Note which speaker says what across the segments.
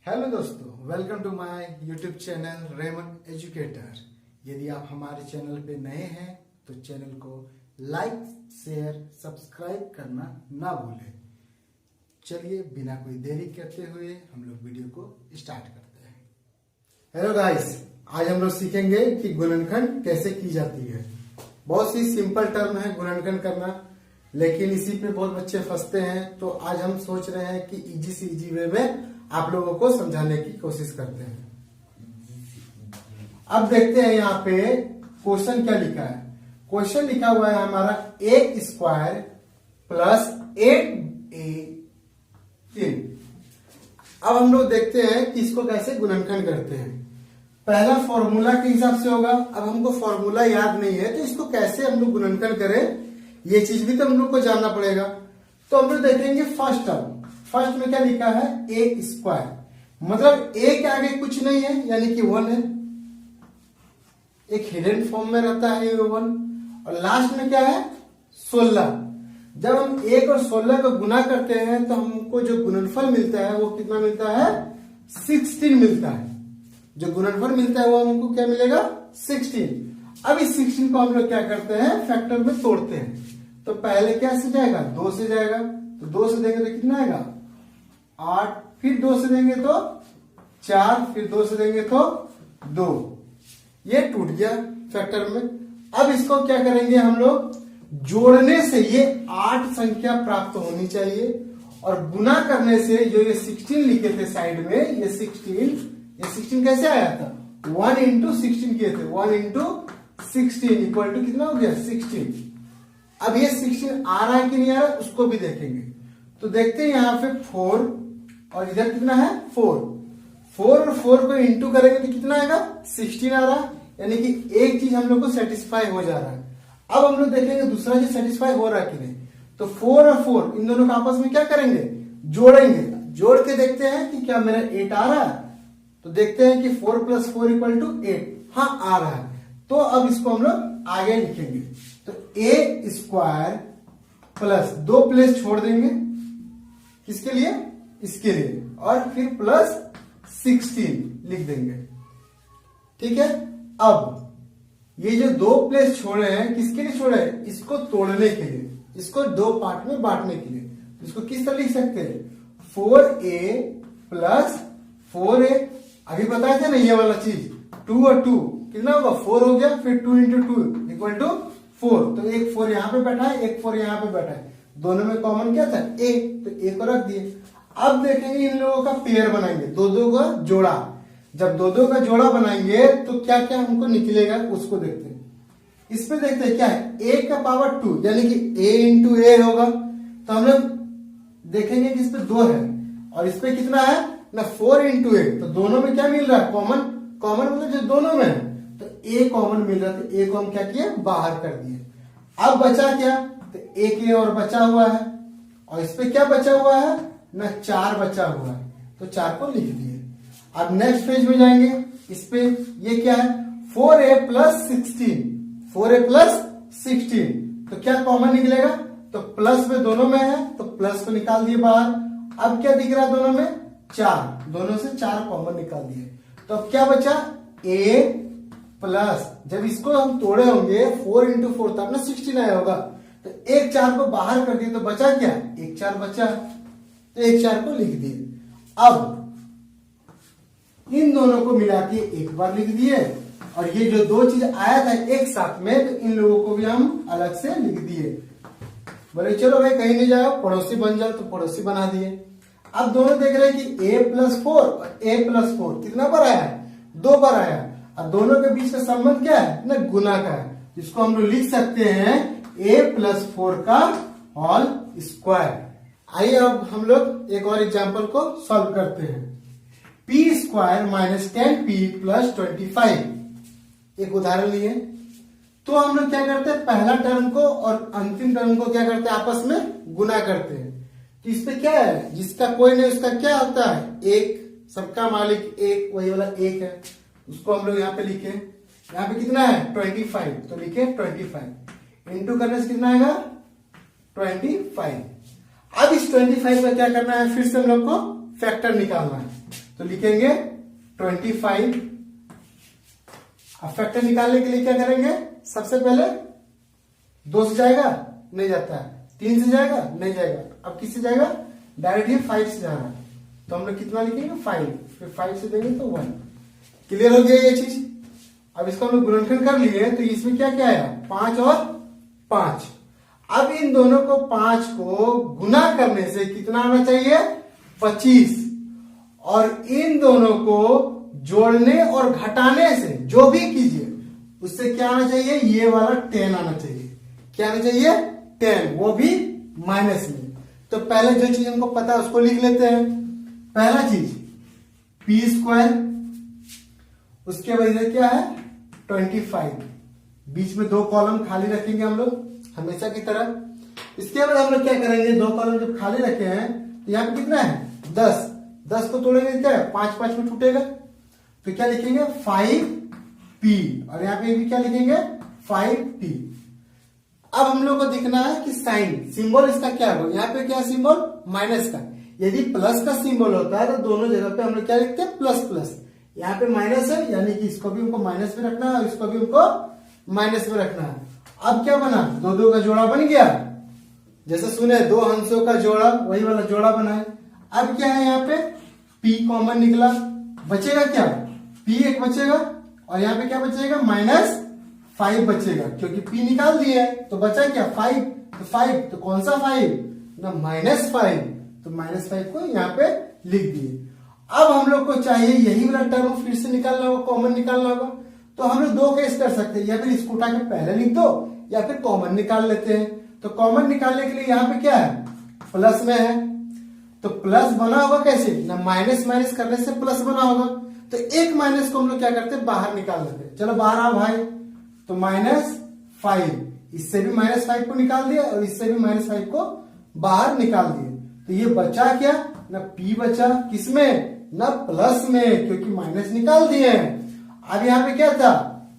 Speaker 1: Hello दोस्तों, welcome to my YouTube channel रेमन educator. यदि आप हमारे चैनल पे नए हैं तो चैनल को लाइक, शेयर, सब्सक्राइब करना ना भूलें। चलिए बिना कोई देरी करते हुए हम लोग वीडियो को स्टार्ट करते हैं। हेलो गाइस, आज हम लोग सीखेंगे कि गुणनखंड कैसे की जाती है। बहुत ही सिंपल टर्म है गुणनखंड करना, लेकिन इसी पे बहुत बच्चे फंसते हैं। तो आज हम सोच रहे हैं कि इजी से इजी वे में आप लोगों को समझाने की कोशिश करते हैं। अब देखते हैं यहाँ पे क्वेश्चन क्या लिखा है। क्वेश्चन लिखा हुआ है हमारा ए स्क्वायर प्लस 8a 3। अब हम लोग देखते हैं कि इसको कैसे गुणनखंड करते हैं। पहला फॉर्मूला के हिसाब से होगा। अब हमको फॉर्मूला याद नहीं है तो इसको कैसे हम लोग गुणनखंड करें, ये चीज भी तो हम लोग को जानना पड़ेगा। तो हम लोग देखेंगे फर्स्ट टर्म। फर्स्ट में क्या लिखा है, ए स्क्वायर, मतलब ए के आगे कुछ नहीं है यानी कि 1 है। एक हिडन फॉर्म में रहता है ये 1। और लास्ट में क्या है, 16। जब हम 1 और 16 को गुना करते हैं तो हमको जो गुणनफल मिलता है वो कितना मिलता है, 16 मिलता है। जो गुणनफल मिलता है वो हमको क्या मिलेगा, 16। अब इस 16 को हम लोग क्या करते हैं, फैक्टर में तोड़ते हैं। तो पहले क्या से जाएगा, 2 से जाएगा। तो 2 से देंगे तो कितना आएगा, 8। फिर 2 से देंगे तो 4, फिर 2 से देंगे तो 2। ये टूट गया फैक्टर में। अब इसको क्या करेंगे हम लोग, जोड़ने से ये 8 संख्या प्राप्त होनी चाहिए। और गुना करने से जो ये 16 लिखे थे साइड में, ये 16 कैसे आया था, 1 इंटू 16 किए थे। 1 इंटू 16 इक्वल टू कितना हो गया, 16। अब ये 16 आ रहा है कि नहीं आ रहा है उसको भी देखेंगे। तो देखते हैं यहाँ पे 4 और इधर कितना है, 4 और 4 को इंटू करेंगे तो कितना आएगा, 16 आ रहा है। यानी कि एक चीज हम लोग को सेटिस्फाई हो जा रहा है। अब हम लोग देखेंगे दूसरा चीज सेटिस्फाई हो रहा है कि नहीं। तो 4 और 4 इन दोनों को आपस में क्या करेंगे, जोड़ेंगे। जोड़ के देखते हैं कि क्या मेरा 8 आ रहा है। तो देखते हैं कि 4 + 4 = 8। हाँ, आ रहा है। तो अब इसको हम लोग आगे लिखेंगे। तो ए स्क्वायर प्लस 2 प्लेस छोड़ देंगे, किसके लिए, इसके लिए, और फिर प्लस 16 लिख देंगे। ठीक है। अब ये जो 2 प्लेस छोड़े हैं किसके लिए छोड़े हैं, इसको तोड़ने के लिए, इसको 2 पार्ट में बांटने के लिए। इसको किस तरह लिख सकते हैं, 4a प्लस 4a। अभी बताया था ना ये वाला चीज, 2 और 2 कितना होगा, 4 हो गया। फिर 2 इंटू 2 इक्वल टू 4। तो एक 4 यहां पे बैठा है, एक 4 यहां पे बैठा है। दोनों में कॉमन क्या था, a, तो a को रख दिए। अब देखेंगे इन लोगों का पेयर बनाएंगे, 2-2 का जोड़ा। जब 2-2 का जोड़ा बनाएंगे तो क्या क्या हमको निकलेगा उसको देखते हैं। इस पे देखते हैं क्या है, a का पावर 2 यानी कि a इंटू a होगा। तो हम लोग देखेंगे कि इस पे 2 है और इस पे कितना है ना, 4 इंटू a। तो दोनों में क्या मिल रहा है, कॉमन मतलब जो दोनों में है। तो a कॉमन मिल रहा है, तो a को हम क्या किए, बाहर कर दिए। अब बचा क्या, तो एक a और बचा हुआ है। और इस पे क्या बचा हुआ है ना, 4 बचा हुआ है। तो 4 को लिख दिए। अब नेक्स्ट पेज में जाएंगे। इस पे ये क्या है, 4a + 16। 4a + 16 तो क्या कॉमन निकलेगा, तो प्लस में दोनों में है तो प्लस को निकाल दिए बाहर। अब क्या दिख रहा है दोनों में, 4, दोनों से 4 कॉमन निकाल दिए। तो अब क्या बचा, a प्लस, जब इसको हम तोड़े होंगे 4 इंटू 4 तब ना 16 आया होगा। तो एक 4 को बाहर कर दिए तो बचा क्या, एक 4 बचा। तो एक 4 को लिख दिए। अब इन दोनों को मिला के एक बार लिख दिए। और ये जो 2 चीज आया था एक साथ में, तो इन लोगों को भी हम अलग से लिख दिए। बोले चलो भाई कहीं नहीं जाओ, पड़ोसी बन जाओ, तो पड़ोसी बना दिए। अब दोनों देख रहे हैं कि a + 4 और a + 4 कितना बार आया है, 2 बार आया। और दोनों के बीच का संबंध क्या है ना, गुना का है। जिसको हम लोग लिख सकते हैं a + 4 का होल स्क्वायर। आइए अब हम लोग एक और एग्जांपल को सॉल्व करते हैं। p² - 10p + 25 एक उदाहरण लिए। तो हम लोग क्या करते हैं, पहला टर्म को और अंतिम टर्म को क्या करते हैं, आपस में गुना करते हैं। तो इस पे क्या है, जिसका कोई नहीं उसका क्या होता है, 1, सबका मालिक 1, वही वाला 1 है। उसको हम लोग यहाँ पे लिखे। यहाँ पे कितना है, 25, तो लिखे 25 इंटू करने से कितना आएगा, 25। अब इस 25 का क्या करना है, फिर से हम लोग को फैक्टर निकालना है। तो लिखेंगे 25। अब फैक्टर निकालने के लिए क्या करेंगे, सबसे पहले 2 से जाएगा, नहीं जाता है, 3 से जाएगा, नहीं जाएगा, अब किससे जाएगा, डायरेक्ट ये 5 से जा रहा है, तो हम लोग कितना लिखेंगे 5, फिर 5 से देंगे तो 1। क्लियर हो गया ये चीज। अब इसको हम लोग गुणनखंड कर लिए, तो इसमें क्या क्या आया, 5 और 5। अब इन दोनों को 5 को गुना करने से कितना आना चाहिए, 25, और इन दोनों को जोड़ने और घटाने से जो भी कीजिए उससे क्या आना चाहिए, ये वाला 10 आना चाहिए। क्या आना चाहिए, 10, वो भी माइनस में। तो पहले जो चीज हमको पता है उसको लिख लेते हैं। पहला चीज p², उसके वजह क्या है 25, बीच में 2 कॉलम खाली रखेंगे हम लोग हमेशा की तरह। इसके बाद हम लोग क्या करेंगे, 2 कॉलम जब खाली रखे हैं तो यहाँ पे कितना है 10 को तोड़ेंगे क्या है 5 में टूटेगा, तो क्या लिखेंगे 5p, और यहाँ पे भी क्या लिखेंगे 5p। अब हम लोग को दिखना है कि साइन सिंबल इसका क्या होगा, यहाँ पे क्या सिंबल, माइनस का। यदि प्लस का सिंबल होता है तो दोनों जगह पे हम लोग क्या लिखते हैं, प्लस प्लस। यहाँ पे माइनस है, यानी कि इसको भी हमको माइनस में रखना है और इसको भी हमको माइनस में रखना है। अब क्या बना, 2 का जोड़ा बन गया, जैसे सुने 2 हंसों का जोड़ा, वही वाला जोड़ा बना है। अब क्या है, यहाँ पे p कॉमन निकला, बचेगा क्या, p एक बचेगा, और यहाँ पे क्या बचेगा -5 बचेगा, क्योंकि p निकाल दिए है तो बचा क्या 5, तो 5 तो कौन सा 5 ना -5, तो -5 को यहाँ पे लिख दिए। अब हम लोग को चाहिए यही वाला टर्म फिर से निकालना होगा, कॉमन निकालना होगा। तो हम लोग 2 केस कर सकते हैं, या फिर इसको उठा के पहले लिख दो या फिर कॉमन निकाल लेते हैं। तो कॉमन निकालने के लिए यहाँ पे क्या है, प्लस में है, तो प्लस बना होगा कैसे ना, माइनस माइनस करने से प्लस बना होगा। तो एक माइनस को हम लोग क्या करते हैं, बाहर निकाल लेते हैं। चलो बाहर आओ भाई, तो -5, इससे भी -5 को निकाल दिया और इससे भी -5 को बाहर निकाल दिए। तो ये बचा क्या ना, p बचा, किसमें ना प्लस में, क्योंकि माइनस निकाल दिए हैं। अब यहाँ पे क्या था,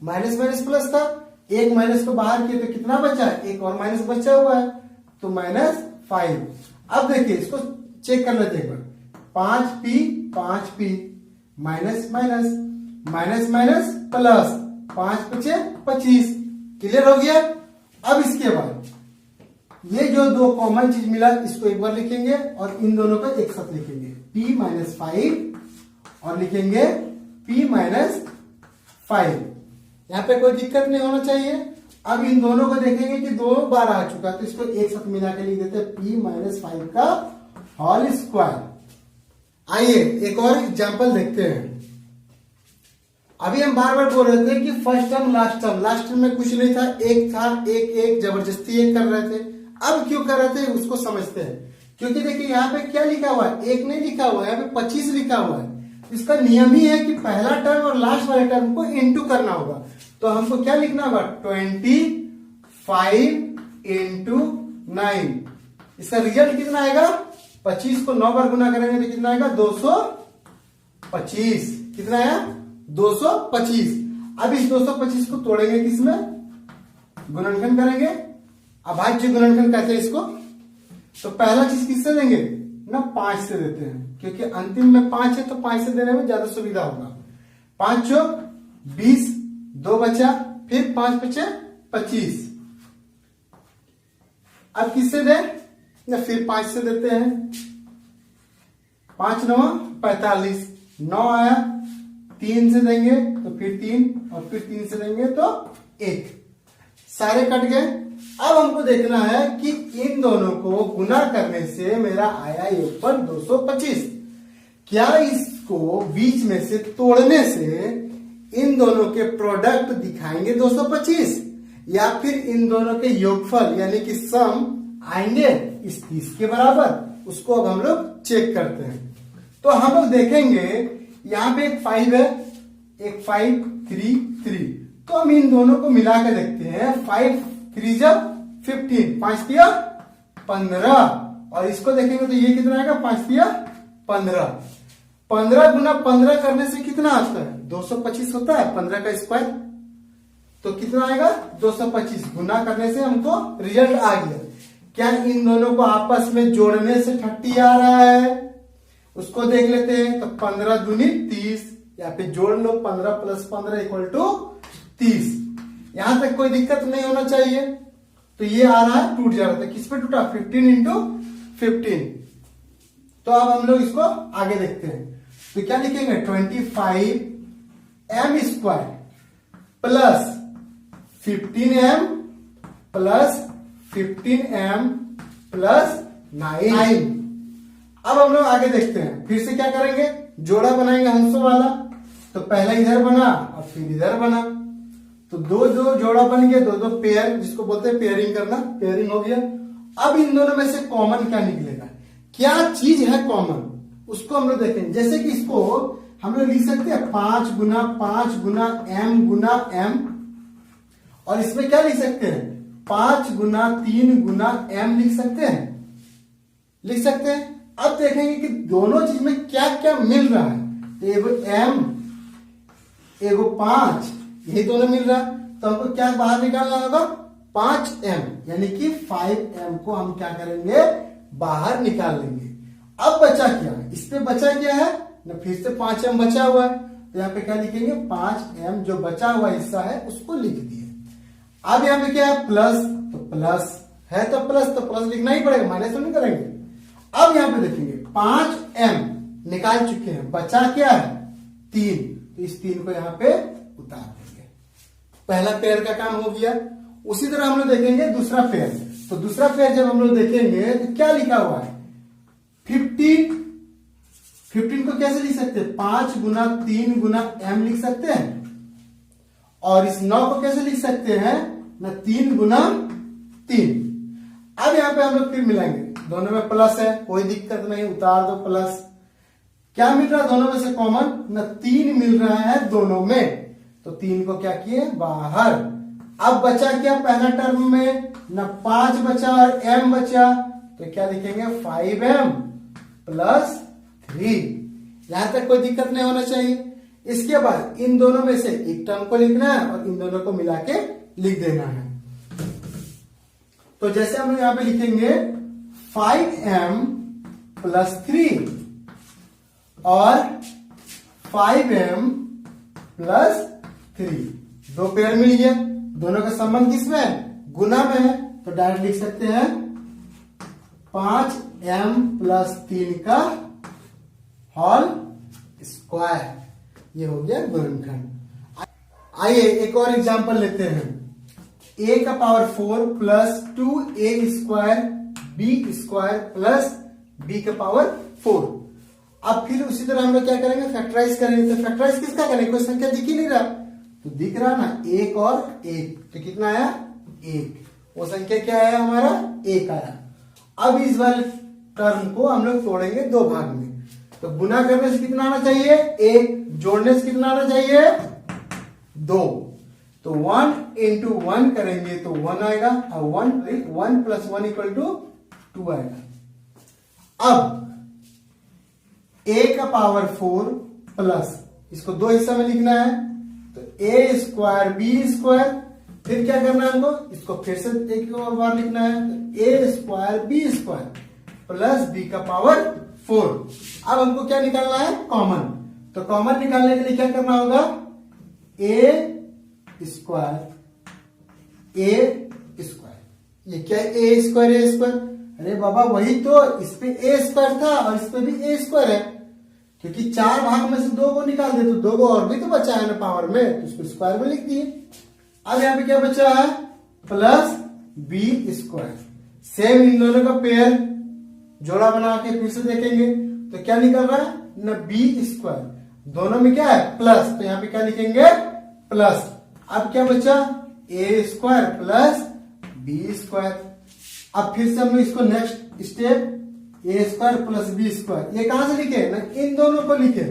Speaker 1: माइनस माइनस प्लस था, एक माइनस को बाहर किया तो कितना बचा, एक और माइनस बचा हुआ है, तो -5। अब देखिए इसको चेक कर लेते एक बार, 5p minus minus minus minus plus, 5 × 5 = 25। Clear हो गया। अब इसके बाद ये जो 2 कॉमन चीज मिला इसको एक बार लिखेंगे और इन दोनों को एक साथ लिखेंगे, p - 5 और लिखेंगे p - 5। यहाँ पे कोई दिक्कत नहीं होना चाहिए। अब इन दोनों को देखेंगे कि 2 बार आ चुका, तो इसको एक साथ मिला के लिख देते हैं p - 5 का होल स्क्वायर। आइए एक और एग्जांपल देखते हैं। अभी हम बार बार बोल रहे थे कि फर्स्ट टर्म लास्ट टर्म में कुछ नहीं था, एक था, एक जबरदस्ती एक कर रहे थे। अब क्यों कर रहे थे उसको समझते हैं, क्योंकि देखिए यहाँ पे क्या लिखा हुआ है, एक नहीं लिखा हुआ है, यहाँ पे 25 लिखा हुआ है। इसका नियम ही है कि पहला टर्म और लास्ट वाले टर्म को इंटू करना होगा। तो हमको क्या लिखना होगा, 25 × 9। इसका रिजल्ट कितना आएगा, 25 को 9 बार गुना करेंगे तो कितना आएगा 225। कितना आया 225। अब इस 225 को तोड़ेंगे किसमें, गुणनखंड करेंगे, अभाज्य गुणनखंड कहते हैं इसको। तो पहला चीज किससे देंगे ना, 5 से देते हैं, क्योंकि अंतिम में 5 है तो 5 से देने में ज्यादा सुविधा होगा। 5 × 20, 2 बचा, फिर 5 × 5 = 25। अब किससे दे ना, फिर 5 से देते हैं, 5 × 9 = 45, 9 आया, 3 से देंगे तो फिर 3, और फिर 3 से देंगे तो 1, सारे कट गए। अब हमको देखना है कि इन दोनों को गुना करने से मेरा आया योगफल 225। क्या इसको बीच में से तोड़ने से इन दोनों के प्रोडक्ट दिखाएंगे 225, या फिर इन दोनों के योगफल यानी कि सम आएंगे इस 30 के बराबर। उसको अब हम लोग चेक करते हैं। तो हम लोग देखेंगे यहाँ पे एक 5 है, एक 5 3 3, तो हम इन दोनों को मिला के देखते हैं। 5 3 = 15, 5 × 15, और इसको देखेंगे तो ये कितना आएगा, 5 × 15। 15 × 15 करने से कितना आता है, 225 होता है, 15 का स्क्वायर, तो कितना आएगा 225। गुना करने से हमको रिजल्ट आ गया। क्या इन दोनों को आपस में जोड़ने से 30 आ रहा है, उसको देख लेते हैं। तो 15 दूनी 30, या फिर जोड़ लो 15 + 15 = 30। यहां तक कोई दिक्कत नहीं होना चाहिए। तो ये आ रहा है, टूट जा रहा था। किस पे टूटा? 15 × 15। तो अब हम लोग इसको आगे देखते हैं। तो क्या लिखेंगे? 25m² plus 15m plus 15m plus 9। अब हम लोग आगे देखते हैं। फिर से क्या करेंगे? जोड़ा बनाएंगे हंसों वाला। तो पहला इधर बना और फिर इधर बना। तो दो जो जोड़ा बन गया, दो पेयर, जिसको बोलते हैं पेयरिंग करना, पेयरिंग हो गया। अब इन दोनों में से कॉमन क्या निकलेगा? क्या चीज है कॉमन, उसको हम लोग देखेंगे। जैसे कि इसको हम लोग लिख सकते हैं 5 × 5 × m × m, और इसमें क्या लिख सकते हैं? 5 × 3 × m लिख सकते हैं, लिख सकते हैं। अब देखेंगे कि दोनों चीज में क्या क्या मिल रहा है। तो एगो m, एगो 5, यही दोनों मिल रहा है। तो हमको क्या बाहर निकालना होगा? 5m, यानी कि 5m को हम क्या करेंगे? बाहर निकाल लेंगे। अब बचा क्या? इस पे बचा क्या है ना, फिर से 5m बचा हुआ है। तो यहाँ पे क्या लिखेंगे? 5m जो बचा हुआ हिस्सा है उसको लिख दिए। अब यहाँ पे क्या है? प्लस, तो प्लस है तो प्लस लिखना ही पड़ेगा, माइनस तो नहीं करेंगे। अब यहाँ पे देखेंगे 5m निकाल चुके हैं, बचा क्या है? 3। तो इस 3 को यहाँ पे उतार देंगे। पहला पेयर का काम हो गया। उसी तरह हम लोग देखेंगे दूसरा पेयर। तो दूसरा पेयर जब हम लोग देखेंगे तो क्या लिखा हुआ है? 15 को कैसे लिख सकते हैं? 5 × 3 × m लिख सकते हैं। और इस 9 को कैसे लिख सकते हैं ना? 3 × 3। अब यहां पे हम लोग फिर मिलाएंगे। दोनों में प्लस है, कोई दिक्कत नहीं, उतार दो प्लस। क्या मिल रहा है दोनों में से कॉमन ना? 3 मिल रहा है दोनों में। तो 3 को क्या किए? बाहर। अब बचा क्या पहला टर्म में ना? 5 बचा और m बचा। तो क्या लिखेंगे? 5m plus 3। यहां तक कोई दिक्कत नहीं होना चाहिए। इसके बाद इन दोनों में से एक टर्म को लिखना है और इन दोनों को मिला के लिख देना है। तो जैसे हम यहां पे लिखेंगे 5m प्लस 3 और 5m प्लस 3, दो पेयर मिल गया। दोनों का संबंध किसमें है? गुना में है। तो डायरेक्ट लिख सकते हैं 5m प्लस 3 का होल स्क्वायर। ये हो गया गुणनखंड। आइए एक और एग्जांपल लेते हैं। a⁴ plus 2a² b² plus b⁴। अब फिर उसी तरह हम लोग क्या करेंगे? फैक्टराइज करेंगे। तो फैक्टराइज किसका करेंगे? कोई संख्या दिख ही नहीं रहा। तो दिख रहा ना 1 और 1, तो कितना आया? 1। वो संख्या क्या आया? हमारा 1 आया। अब इस वाले टर्म को हम लोग तोड़ेंगे दो भाग में। तो गुना करने से कितना आना चाहिए? 1। जोड़ने से कितना आना चाहिए? 2। तो 1 × 1 करेंगे तो 1 आएगा, और 1 + 1 = 2 आएगा। अब a⁴ प्लस, इसको दो हिस्सा में लिखना है। तो a² b²। फिर क्या करना है हमको? इसको फिर से एक और बार लिखना है। तो a² b² प्लस b⁴। अब हमको क्या निकालना है? कॉमन। तो कॉमन निकालने के लिए क्या करना होगा? a²। ये क्या है? a²। अरे बाबा वही तो, इस पे a² था और इस पे भी a² है, क्योंकि 4 भाग में से 2 को निकाल दे तो 2 को और भी तो बचा है ना पावर में, तो उसको स्क्वायर में लिख दिए। अब यहाँ पे क्या बचा है? Plus b²। सेम इन दोनों का पेयर जोड़ा बना के फिर से देखेंगे तो क्या निकल रहा है ना? b²। दोनों में क्या है? प्लस। तो यहाँ पे क्या लिखेंगे? प्लस। अब क्या बचा? a² plus b²। अब फिर से हम लोग इसको next step a² plus b², ये कहां से लिखे ना? इन दोनों को लिखे।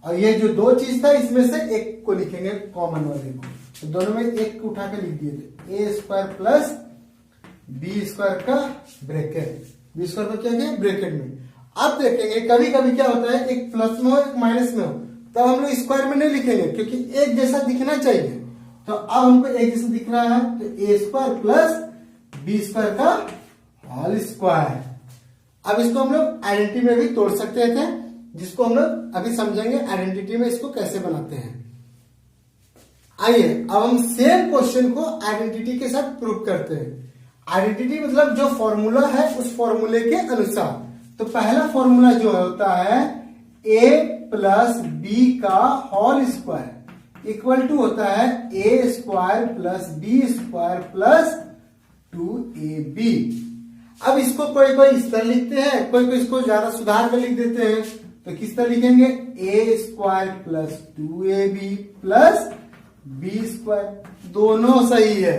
Speaker 1: और ये जो दो चीज था इसमें से एक को लिखेंगे, कॉमन वाले को। तो दोनों में एक को उठा के लिख दिए थे। a² प्लस b² का ब्रैकेट, b² को क्या किया? ब्रैकेट में। अब देखेंगे कभी कभी क्या होता है, एक प्लस में हो एक माइनस में हो, तब हम लोग स्क्वायर में नहीं लिखेंगे क्योंकि एक जैसा दिखना चाहिए। तो अब हमको एक जैसा दिख रहा है, तो a² प्लस b² का होल स्क्वायर। अब इसको हम लोग आइडेंटिटी में भी तोड़ सकते थे। जिसको हम लोग अभी समझेंगे आइडेंटिटी में इसको कैसे बनाते हैं। आइए अब हम सेम क्वेश्चन को आइडेंटिटी के साथ प्रूव करते हैं। आइडेंटिटी मतलब जो फॉर्मूला है उस फॉर्मूले के अनुसार। तो पहला फॉर्मूला जो होता है a प्लस बी का होल स्क्वायर इक्वल टू होता है a square plus B square plus 2ab। अब इसको कोई कोई इस तरह लिखते हैं, कोई कोई इसको ज्यादा सुधार कर लिख देते हैं। तो किस तरह लिखेंगे a square plus 2ab plus B square. दोनों सही है,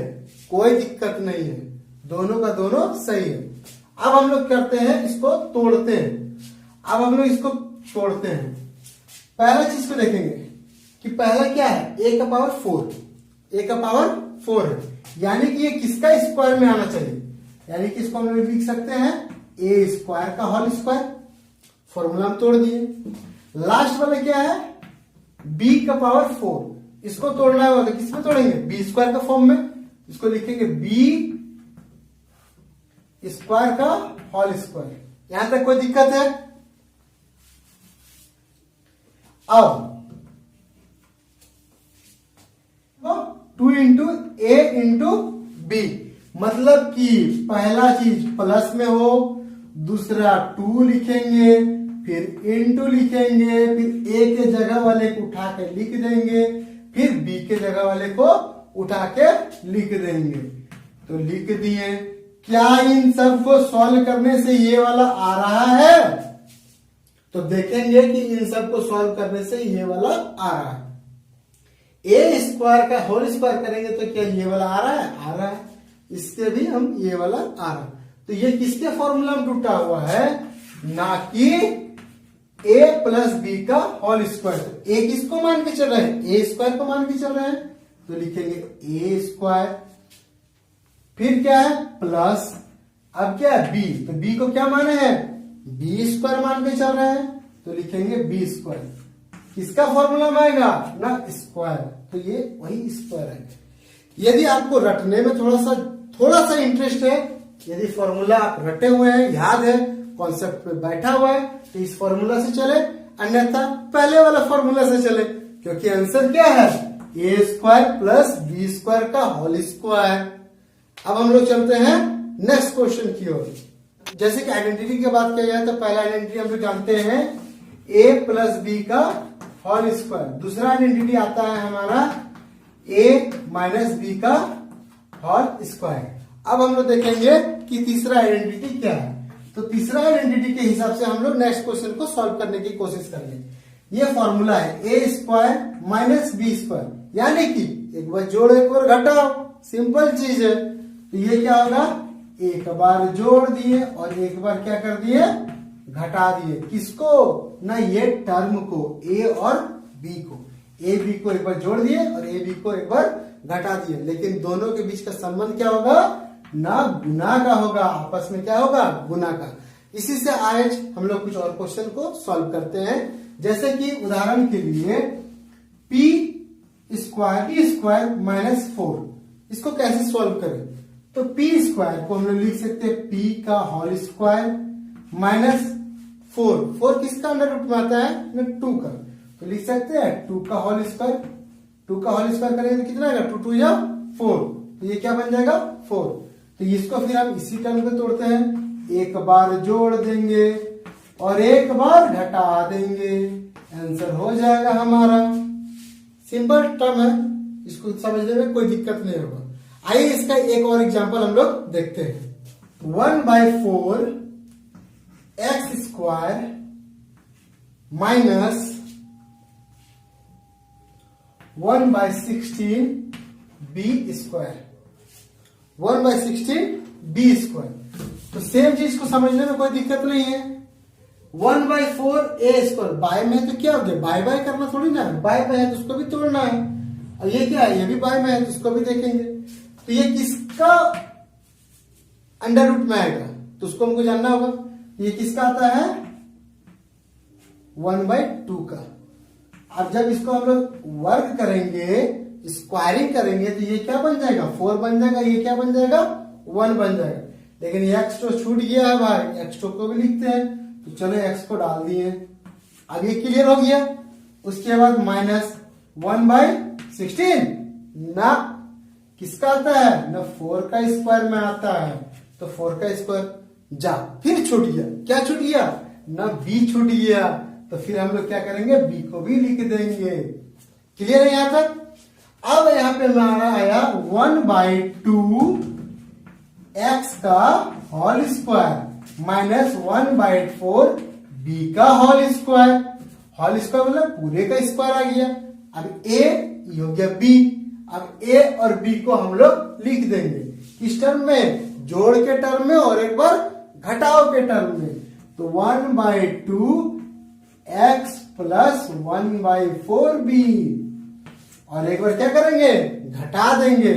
Speaker 1: कोई दिक्कत नहीं है, दोनों का दोनों सही है। अब हम लोग करते हैं इसको तोड़ते हैं। अब हम लोग इसको तोड़ते हैं। पहला चीज को देखेंगे कि पहला क्या है a का पावर 4, a का पावर 4 है, यानी कि ये किसका स्क्वायर में आना चाहिए, यानी कि इसको हम लोग लिख सकते हैं a स्क्वायर का होल स्क्वायर। फॉर्मूला हम तोड़ दिए। लास्ट वाला क्या है b का पावर 4, इसको तोड़ना है तो किसमें तोड़ेंगे बी स्क्वायर का फॉर्म में। इसको लिखेंगे बी स्क्वायर का होल स्क्वायर। यहां तक कोई दिक्कत है? अब 2 इंटू ए इंटू बी, मतलब कि पहला चीज प्लस में हो, दूसरा 2 लिखेंगे, फिर इंटू लिखेंगे, फिर ए के जगह वाले को उठा के लिख देंगे, फिर बी के जगह वाले को उठा के लिख देंगे। तो लिख दिए। क्या इन सब को सॉल्व करने से ये वाला आ रहा है? तो देखेंगे कि इन सब को सॉल्व करने से ये वाला आ रहा है। ए स्क्वायर का होल स्क्वायर करेंगे तो क्या ये वाला आ रहा है? आ रहा है। इससे भी हम ये वाला आ रहा है। तो ये किसके फॉर्मूला में टूटा हुआ है? ना कि a प्लस बी का होल स्क्वायर। ए किसको मान के चल रहे हैं? ए स्क्वायर को मान के चल रहे हैं। तो लिखेंगे ए स्क्वायर, फिर क्या है प्लस, अब क्या है बी, तो बी को क्या माने हैं? बी स्क्वायर मान के चल रहे हैं। तो लिखेंगे बी स्क्वायर। किसका फॉर्मूला में आएगा? ना स्क्वायर, तो ये वही स्क्वायर है। यदि आपको रटने में थोड़ा सा इंटरेस्ट है, यदि फॉर्मूला आप रटे हुए हैं, याद है, कॉन्सेप्ट पे बैठा हुआ है, तो इस फॉर्मूला से चले, अन्यथा पहले वाला फॉर्मूला से चले, क्योंकि आंसर क्या है? ए स्क्वायर प्लस बी स्क्वायर का होल स्क्वायर। अब हम लोग चलते हैं नेक्स्ट क्वेश्चन की ओर। जैसे कि आइडेंटिटी की बात किया जाए तो पहला आइडेंटिटी हम लोग जानते हैं a प्लस बी का होल स्क्वायर। दूसरा आइडेंटिटी आता है हमारा a माइनस बी का होल स्क्वायर। अब हम लोग देखेंगे कि तीसरा आइडेंटिटी क्या है। तो तीसरा आइडेंटिटी के हिसाब से हम लोग नेक्स्ट क्वेश्चन को सॉल्व करने की कोशिश करेंगे। ये फॉर्मूला है a square minus B square, यानी कि एक बार जोड़ो एक बार घटाओ, सिंपल चीज है। तो ये क्या होगा? एक बार जोड़ दिए और एक बार क्या कर दिए? घटा दिए। किसको? ना ये टर्म को, a और b को। a b को एक बार जोड़ दिए और a b को एक बार घटा दिए, लेकिन दोनों के बीच का संबंध क्या होगा? ना गुना का होगा, आपस में क्या होगा? गुना का। इसी से आज हम लोग कुछ और क्वेश्चन को सॉल्व करते हैं। जैसे कि उदाहरण के लिए p स्क्वायर माइनस 4, इसको कैसे सॉल्व करें? तो p स्क्वायर को हम लोग लिख सकते हैं p का होल स्क्वायर माइनस 4 किसका अंडर रूट में आता है? 2 का। तो लिख सकते हैं 2 का होल स्क्वायर। 2 का होल स्क्वायर करेंगे तो कितना आएगा? 2 2 या 4, तो ये क्या बन जाएगा? 4। तो इसको फिर हम इसी टर्म पे तोड़ते हैं। एक बार जोड़ देंगे और एक बार घटा देंगे, आंसर हो जाएगा हमारा। सिंपल टर्म है, इसको समझने में कोई दिक्कत नहीं होगा। आइए इसका एक और एग्जांपल हम लोग देखते हैं। 1/4 x square minus 1/16 B square, 1/16 B square. तो सेम चीज को समझने में कोई दिक्कत नहीं है। 1/4 ए स्क्वायर, बाय में है तो क्या हो गया? बाय बाय करना थोड़ी ना है, बाय बाय है तो उसको भी तोड़ना है। और ये क्या है? ये भी बाय में है तो उसको भी देखेंगे। तो ये किसका अंडर रूट में आएगा? तो उसको हमको जानना होगा। ये किसका आता है? 1/2 का। अब जब इसको हम लोग वर्ग करेंगे, स्क्वायरिंग करेंगे, तो ये क्या बन जाएगा? 4 बन जाएगा। ये क्या बन जाएगा? 1 बन जाएगा। लेकिन x तो छूट गया है भाई, x को भी लिखते हैं। तो चलो x को डाल दिए, अब ये क्लियर हो गया। उसके बाद -1/16 ना किसका आता है, ना 4 का स्क्वायर में आता है, तो 4 का स्क्वायर जा, फिर छूट गया, क्या छूट गया, ना b छूट गया, तो फिर हम लोग क्या करेंगे, b को भी लिख देंगे। क्लियर है यहां तक। अब यहां पे हमारा आया 1/2 x का होल स्क्वायर -1/4 b का होल स्क्वायर। होल स्क्वायर मतलब पूरे का स्क्वायर आ गया। अब a ये हो गया b। अब a और b को हम लोग लिख देंगे किस टर्म में, जोड़ के टर्म में और एक बार घटाव के टर्म में। तो 1/2 x प्लस 1/4b, और एक बार क्या करेंगे, घटा देंगे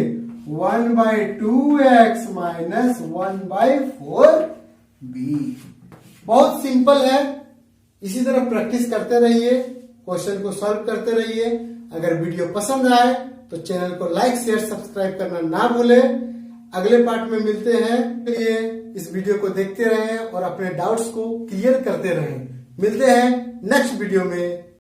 Speaker 1: 1/2x माइनस 1/4b। बहुत सिंपल है। इसी तरह प्रैक्टिस करते रहिए, क्वेश्चन को सॉल्व करते रहिए। अगर वीडियो पसंद आए तो चैनल को लाइक शेयर सब्सक्राइब करना ना भूलें। अगले पार्ट में मिलते हैं। लिए इस वीडियो को देखते रहें और अपने डाउट्स को क्लियर करते रहें। मिलते हैं नेक्स्ट वीडियो में।